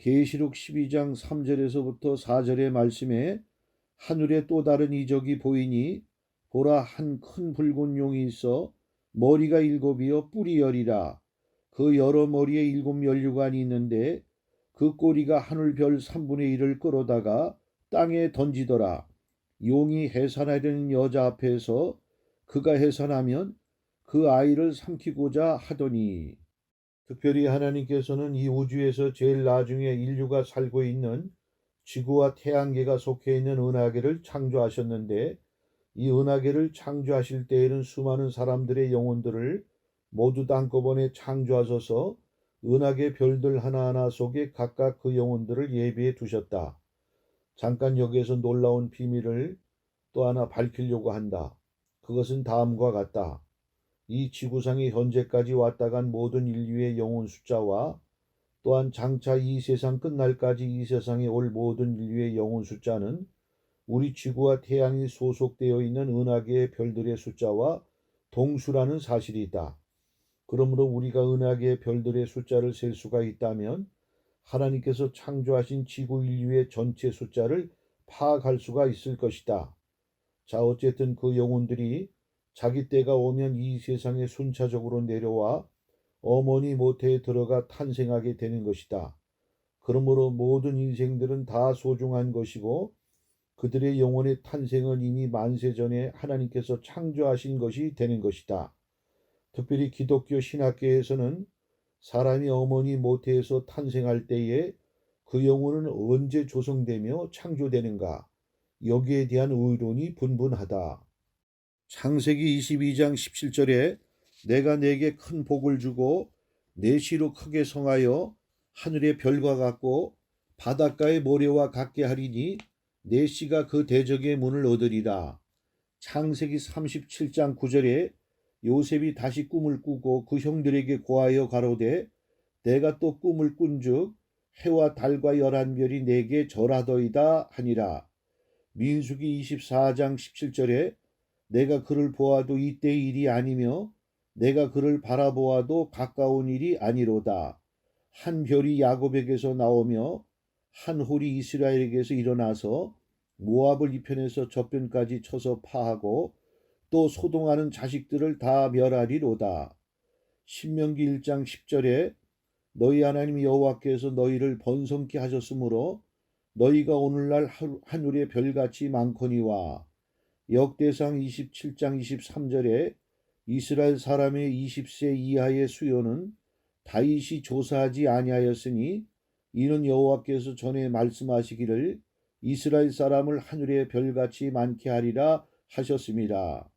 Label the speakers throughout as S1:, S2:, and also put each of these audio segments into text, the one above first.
S1: 계시록 12장 3절에서부터 4절의 말씀에 하늘에 또 다른 이적이 보이니 보라, 한 큰 붉은 용이 있어 머리가 일곱이요 뿔이 열이라. 그 여러 머리에 일곱 면류관이 있는데 그 꼬리가 하늘 별 3분의 1을 끌어다가 땅에 던지더라. 용이 해산하려는 여자 앞에서 그가 해산하면 그 아이를 삼키고자 하더니, 특별히 하나님께서는 이 우주에서 제일 나중에 인류가 살고 있는 지구와 태양계가 속해 있는 은하계를 창조하셨는데, 이 은하계를 창조하실 때에는 수많은 사람들의 영혼들을 모두 한꺼번에 창조하셔서 은하계 별들 하나하나 속에 각각 그 영혼들을 예비해 두셨다. 잠깐 여기에서 놀라운 비밀을 또 하나 밝히려고 한다. 그것은 다음과 같다. 이 지구상에 현재까지 왔다 간 모든 인류의 영혼 숫자와 또한 장차 이 세상 끝날까지 이 세상에 올 모든 인류의 영혼 숫자는 우리 지구와 태양이 소속되어 있는 은하계의 별들의 숫자와 동수라는 사실이 있다. 그러므로 우리가 은하계의 별들의 숫자를 셀 수가 있다면 하나님께서 창조하신 지구 인류의 전체 숫자를 파악할 수가 있을 것이다. 자, 어쨌든 그 영혼들이 자기 때가 오면 이 세상에 순차적으로 내려와 어머니 모태에 들어가 탄생하게 되는 것이다. 그러므로 모든 인생들은 다 소중한 것이고 그들의 영혼의 탄생은 이미 만세 전에 하나님께서 창조하신 것이 되는 것이다. 특별히 기독교 신학계에서는 사람이 어머니 모태에서 탄생할 때에 그 영혼은 언제 조성되며 창조되는가, 여기에 대한 의론이 분분하다. 창세기 22장 17절에 내가 내게 큰 복을 주고 내 씨로 크게 성하여 하늘의 별과 같고 바닷가의 모래와 같게 하리니 내 씨가 그 대적의 문을 얻으리라. 창세기 37장 9절에 요셉이 다시 꿈을 꾸고 그 형들에게 고하여 가로되 내가 또 꿈을 꾼즉 해와 달과 11별이 내게 절하더이다 하니라. 민수기 24장 17절에 내가 그를 보아도 이때의 일이 아니며 내가 그를 바라보아도 가까운 일이 아니로다. 한 별이 야곱에게서 나오며 한 홀이 이스라엘에게서 일어나서 모압을 이편에서 저편까지 쳐서 파하고 또 소동하는 자식들을 다 멸하리로다. 신명기 1장 10절에 너희 하나님 여호와께서 너희를 번성케 하셨으므로 너희가 오늘날 하늘의 별같이 많거니와. 역대상 27장 23절에 이스라엘 사람의 20세 이하의 수요는 다윗이 조사하지 아니하였으니 이는 여호와께서 전에 말씀하시기를 이스라엘 사람을 하늘의 별같이 많게 하리라 하셨습니다.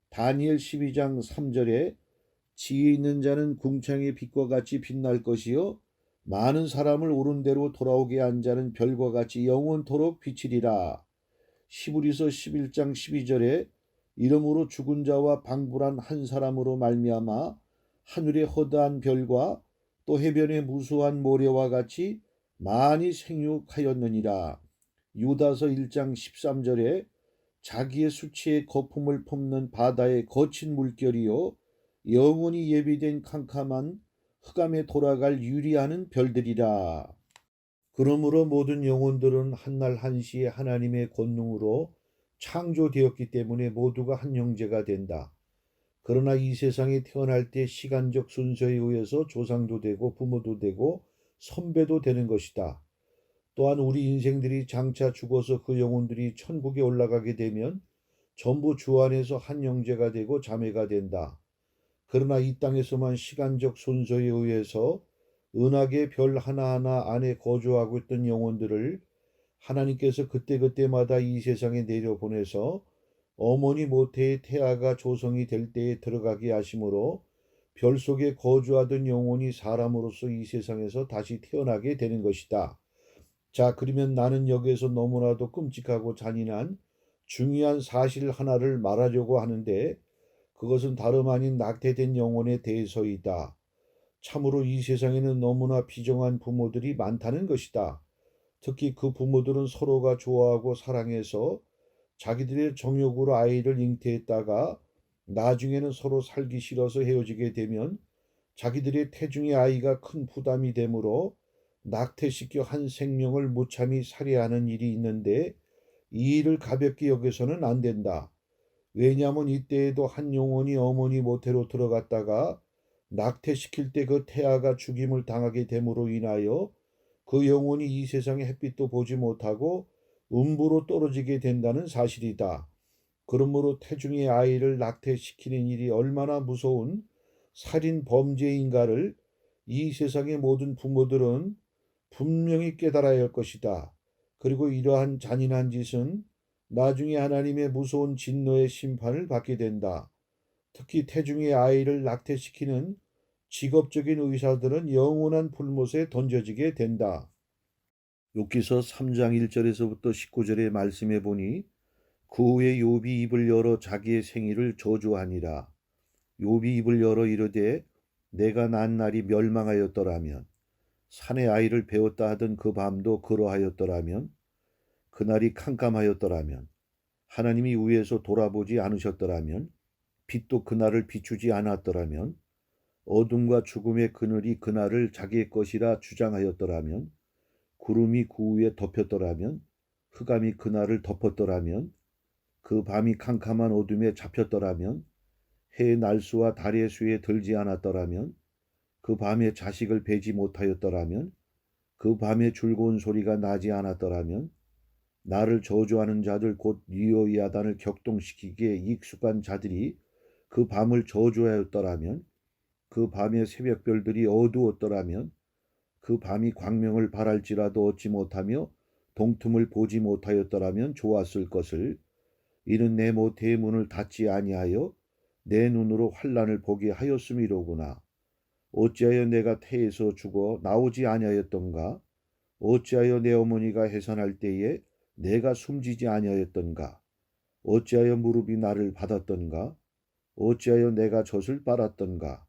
S1: 다니엘 12장 3절에 지혜 있는 자는 궁창의 빛과 같이 빛날 것이요 많은 사람을 옳은 대로 돌아오게 한 자는 별과 같이 영원토록 비치리라. 히브리서 11장 12절에 이러므로 죽은 자와 방불한 한 사람으로 말미암아 하늘의 허다한 별과 또 해변의 무수한 모래와 같이 많이 생육하였느니라. 유다서 1장 13절에 자기의 수치의 거품을 품는 바다의 거친 물결이요 영원히 예비된 캄캄한 흑암에 돌아갈 유리하는 별들이라. 그러므로 모든 영혼들은 한날 한시에 하나님의 권능으로 창조되었기 때문에 모두가 한 형제가 된다. 그러나 이 세상에 태어날 때 시간적 순서에 의해서 조상도 되고 부모도 되고 선배도 되는 것이다. 또한 우리 인생들이 장차 죽어서 그 영혼들이 천국에 올라가게 되면 전부 주 안에서 한 형제가 되고 자매가 된다. 그러나 이 땅에서만 시간적 순서에 의해서 은하계 별 하나하나 안에 거주하고 있던 영혼들을 하나님께서 그때그때마다 이 세상에 내려보내서 어머니 모태의 태아가 조성이 될 때에 들어가게 하심으로 별 속에 거주하던 영혼이 사람으로서 이 세상에서 다시 태어나게 되는 것이다. 자, 그러면 나는 여기에서 너무나도 끔찍하고 잔인한 중요한 사실 하나를 말하려고 하는데 그것은 다름 아닌 낙태된 영혼에 대해서이다. 참으로 이 세상에는 너무나 비정한 부모들이 많다는 것이다. 특히 그 부모들은 서로가 좋아하고 사랑해서 자기들의 정욕으로 아이를 잉태했다가 나중에는 서로 살기 싫어서 헤어지게 되면 자기들의 태중의 아이가 큰 부담이 되므로 낙태시켜 한 생명을 무참히 살해하는 일이 있는데 이 일을 가볍게 여겨서는 안 된다. 왜냐하면 이때에도 한 영혼이 어머니 모태로 들어갔다가 낙태시킬 때 그 태아가 죽임을 당하게 됨으로 인하여 그 영혼이 이 세상의 햇빛도 보지 못하고 음부로 떨어지게 된다는 사실이다. 그러므로 태중의 아이를 낙태시키는 일이 얼마나 무서운 살인 범죄인가를 이 세상의 모든 부모들은 분명히 깨달아야 할 것이다. 그리고 이러한 잔인한 짓은 나중에 하나님의 무서운 진노의 심판을 받게 된다. 특히 태중의 아이를 낙태시키는 직업적인 의사들은 영원한 불못에 던져지게 된다. 욥기서 3장 1절에서부터 19절의 말씀해 보니 그 후에 욥이 입을 열어 자기의 생일을 저주하니라. 욥이 입을 열어 이르되 내가 난 날이 멸망하였더라면 산의 아이를 배웠다 하던 그 밤도 그러하였더라면 그날이 캄캄하였더라면 하나님이 위에서 돌아보지 않으셨더라면 빛도 그날을 비추지 않았더라면 어둠과 죽음의 그늘이 그날을 자기의 것이라 주장하였더라면 구름이 그 위에 덮였더라면 흑암이 그날을 덮었더라면 그 밤이 캄캄한 어둠에 잡혔더라면 해의 날수와 달의 수에 들지 않았더라면 그 밤에 자식을 베지 못하였더라면 그 밤에 즐거운 소리가 나지 않았더라면 나를 저주하는 자들 곧 리오이아단을 격동시키기에 익숙한 자들이 그 밤을 저주하였더라면 그 밤의 새벽별들이 어두웠더라면 그 밤이 광명을 발할지라도 얻지 못하며 동틈을 보지 못하였더라면 좋았을 것을 이는 내 모태의 문을 닫지 아니하여 내 눈으로 환난을 보게 하였음이로구나. 어찌하여 내가 태에서 죽어 나오지 아니하였던가? 어찌하여 내 어머니가 해산할 때에 내가 숨지지 아니하였던가? 어찌하여 무릎이 나를 받았던가? 어찌하여 내가 젖을 빨았던가?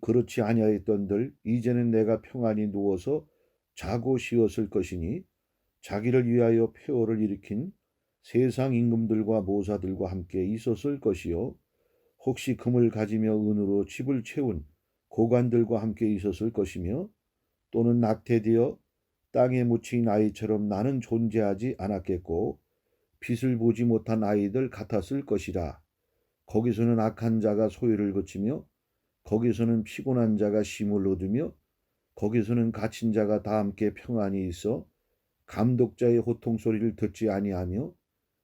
S1: 그렇지 아니하였던들 이제는 내가 평안히 누워서 자고 쉬었을 것이니 자기를 위하여 폐허를 일으킨 세상 임금들과 모사들과 함께 있었을 것이요 혹시 금을 가지며 은으로 집을 채운 고관들과 함께 있었을 것이며 또는 낙태되어 땅에 묻힌 아이처럼 나는 존재하지 않았겠고 빛을 보지 못한 아이들 같았을 것이라. 거기서는 악한 자가 소유를 거치며 거기서는 피곤한 자가 쉼을 얻으며 거기서는 갇힌 자가 다 함께 평안히 있어 감독자의 호통 소리를 듣지 아니하며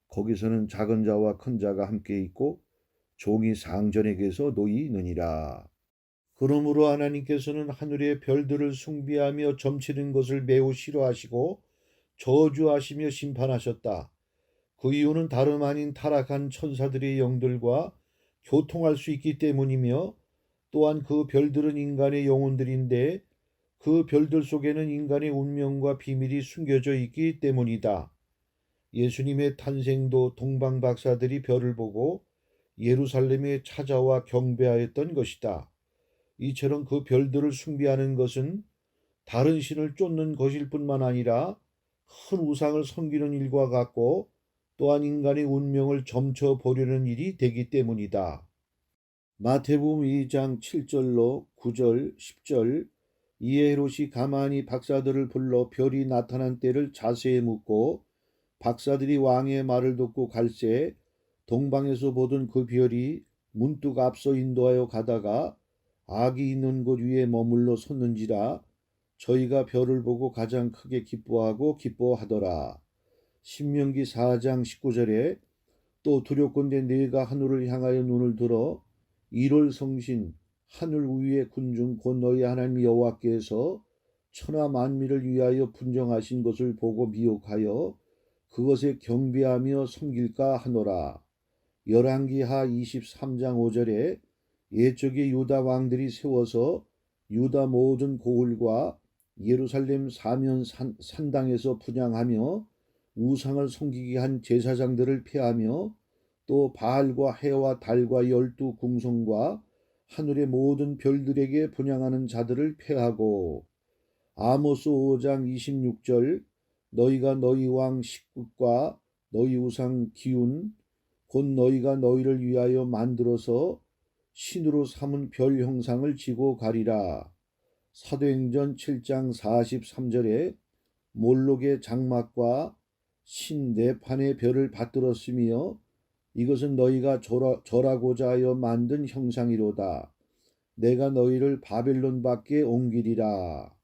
S1: 거기서는 작은 자와 큰 자가 함께 있고 종이 상전에게서 놓이느니라. 그러므로 하나님께서는 하늘의 별들을 숭배하며 점치는 것을 매우 싫어하시고 저주하시며 심판하셨다. 그 이유는 다름 아닌 타락한 천사들의 영들과 교통할 수 있기 때문이며 또한 그 별들은 인간의 영혼들인데 그 별들 속에는 인간의 운명과 비밀이 숨겨져 있기 때문이다. 예수님의 탄생도 동방 박사들이 별을 보고 예루살렘에 찾아와 경배하였던 것이다. 이처럼 그 별들을 숭배하는 것은 다른 신을 쫓는 것일 뿐만 아니라 큰 우상을 섬기는 일과 같고 또한 인간의 운명을 점쳐보려는 일이 되기 때문이다. 마태복음 2장 7절로 9절 10절 이에 헤롯이 가만히 박사들을 불러 별이 나타난 때를 자세히 묻고 박사들이 왕의 말을 듣고 갈새 동방에서 보던 그 별이 문득 앞서 인도하여 가다가 악이 있는 곳 위에 머물러 섰는지라 저희가 별을 보고 가장 크게 기뻐하고 기뻐하더라. 신명기 4장 19절에 또 두렵건대 내가 하늘을 향하여 눈을 들어 1월 성신 하늘 위의 군중 곧 너희 하나님 여호와께서 천하 만민을 위하여 분정하신 것을 보고 미혹하여 그것에 경배하며 섬길까 하노라. 열왕기하 23장 5절에 옛적의 유다 왕들이 세워서 유다 모든 고을과 예루살렘 사면 산당에서 분향하며 우상을 섬기게 한 제사장들을 폐하며 또 바알과 해와 달과 12궁성과 하늘의 모든 별들에게 분향하는 자들을 폐하고 아모스 5장 26절 너희가 너희 왕 식굿과 너희 우상 기운 곧 너희가 너희를 위하여 만들어서 신으로 삼은 별 형상을 지고 가리라. 사도행전 7장 43절에 몰록의 장막과 신네판의 별을 받들었으며 이것은 너희가 절하고자 하여 만든 형상이로다. 내가 너희를 바벨론 밖에 옮기리라.